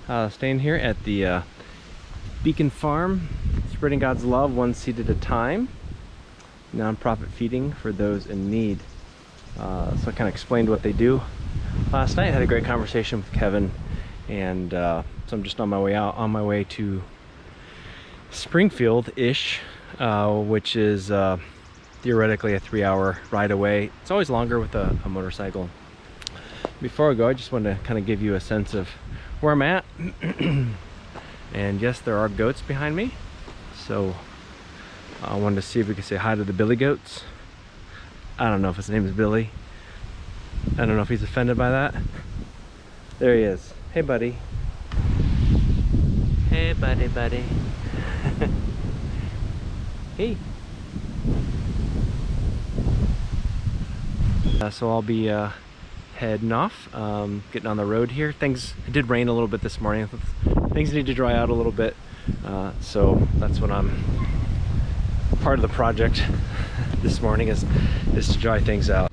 Staying here at the Beacon Farm, spreading God's love one seed at a time. Nonprofit feeding for those in need. So I kind of explained what they do last night. I had a great conversation with Kevin, and so I'm just on my way out, on my way to Springfield-ish, which is theoretically a 3-hour ride away. It's always longer with a motorcycle. Before I go, I just want to kind of give you a sense of where I'm at. And yes, there are goats behind me, so I wanted to see if we could say hi to the Billy goats. I don't know if his name is Billy. I don't know if he's offended by that. There he is. Hey, buddy. Hey, buddy. Hey. So I'll be heading off, getting on the road here. It did rain a little bit this morning. Things need to dry out a little bit, so that's what I'm part of the project this morning is to dry things out.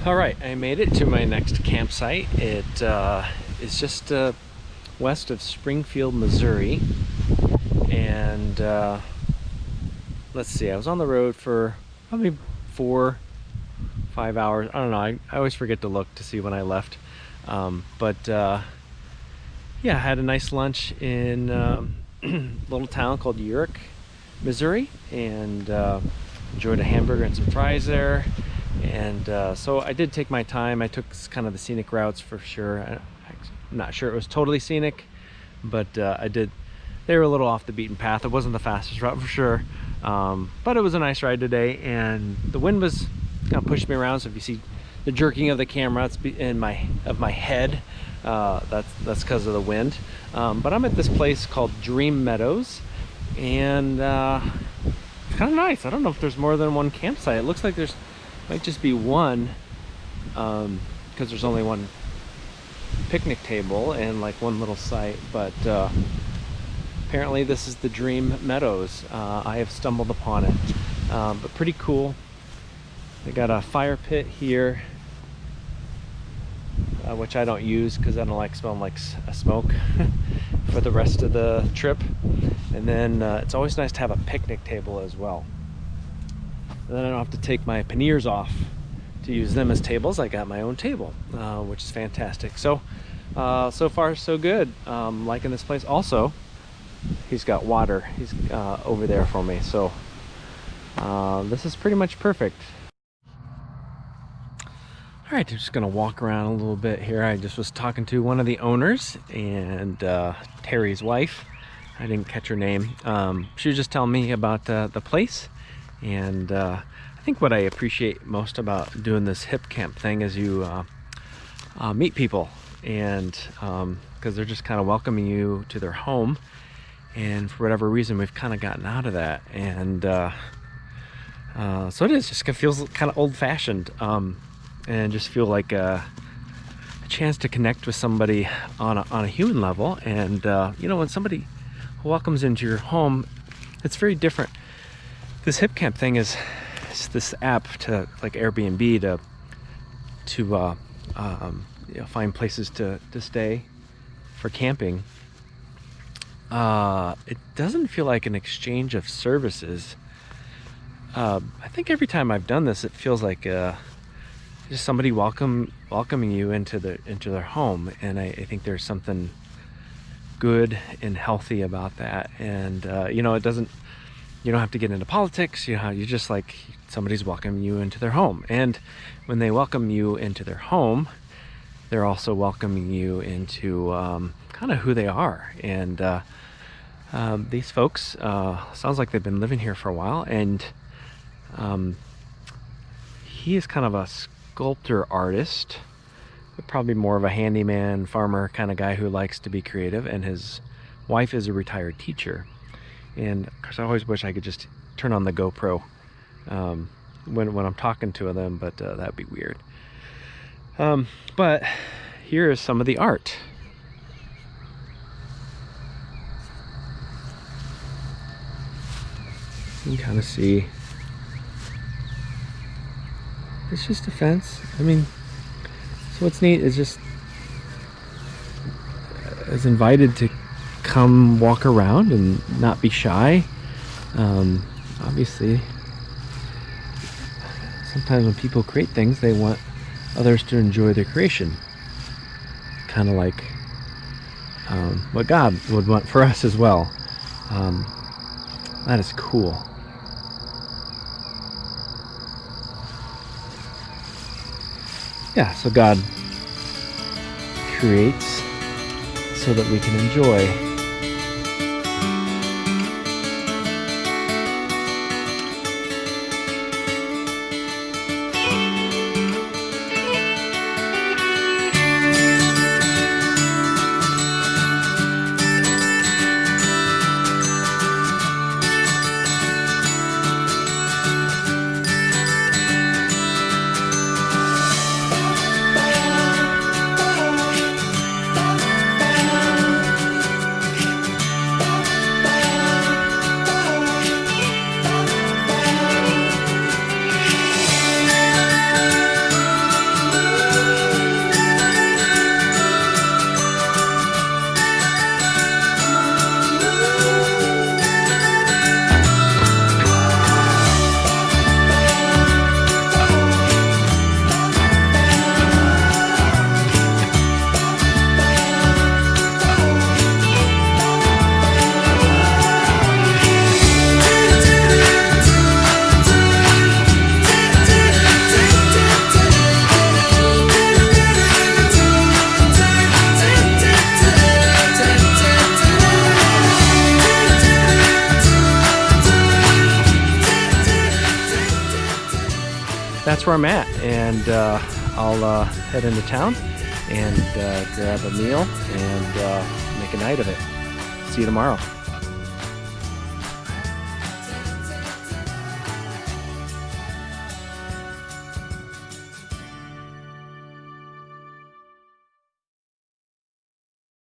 All right, I made it to my next campsite. It is just west of Springfield, Missouri. And let's see, I was on the road for probably 4-5 hours. I don't know, I always forget to look to see when I left. Yeah, I had a nice lunch in a little town called Urick, Missouri, and enjoyed a hamburger and some fries there. And so I did take my time. I took kind of the scenic routes for sure. I'm not sure it was totally scenic, but they were a little off the beaten path. It wasn't the fastest route for sure, but it was a nice ride today, and the wind was kind of pushing me around. So if you see the jerking of the camera, it's in my head. That's because of the wind. But I'm at this place called Dream Meadows, and it's kind of nice. I don't know if there's more than one campsite. It looks like there's might just be one, because there's only one picnic table and like one little site, but apparently this is the Dream Meadows. I have stumbled upon it, but pretty cool. They got a fire pit here, which I don't use because I don't like smelling like smoke for the rest of the trip. And then it's always nice to have a picnic table as well. And then I don't have to take my panniers off to use them as tables. I got my own table, which is fantastic. So So far so good. Liking this place. Also, he's got water. He's over there for me, so this is pretty much perfect. All right, I'm just gonna walk around a little bit here. I just was talking to one of the owners and Terry's wife. I didn't catch her name. She was just telling me about the place, and I think what I appreciate most about doing this hip camp thing is you meet people, and because they're just kind of welcoming you to their home, and for whatever reason we've kind of gotten out of that, and so it is just feels kind of old-fashioned, and just feel like a chance to connect with somebody on a human level. And you know, when somebody welcomes into your home, it's very different. This hip camp thing is this app to like Airbnb to you know, find places to stay for camping. It doesn't feel like an exchange of services. I think every time I've done this, it feels like just somebody welcoming you into their home, and I think there's something good and healthy about that. And you know, you don't have to get into politics. You know, you just like somebody's welcoming you into their home, and when they welcome you into their home, they're also welcoming you into kind of who they are. And these folks sounds like they've been living here for a while, and he is kind of a sculptor artist, but probably more of a handyman farmer kind of guy who likes to be creative, and his wife is a retired teacher. And of course I always wish I could just turn on the GoPro when I'm talking to them, but that'd be weird. But here is some of the art. You can kind of see it's just a fence. I mean, so what's neat is just is invited to come walk around and not be shy. Obviously, sometimes when people create things, they want others to enjoy their creation. Kind of like what God would want for us as well. That is cool. Yeah, so God creates so that we can enjoy. That's where I'm at, and I'll head into town and grab a meal and make a night of it. See you tomorrow.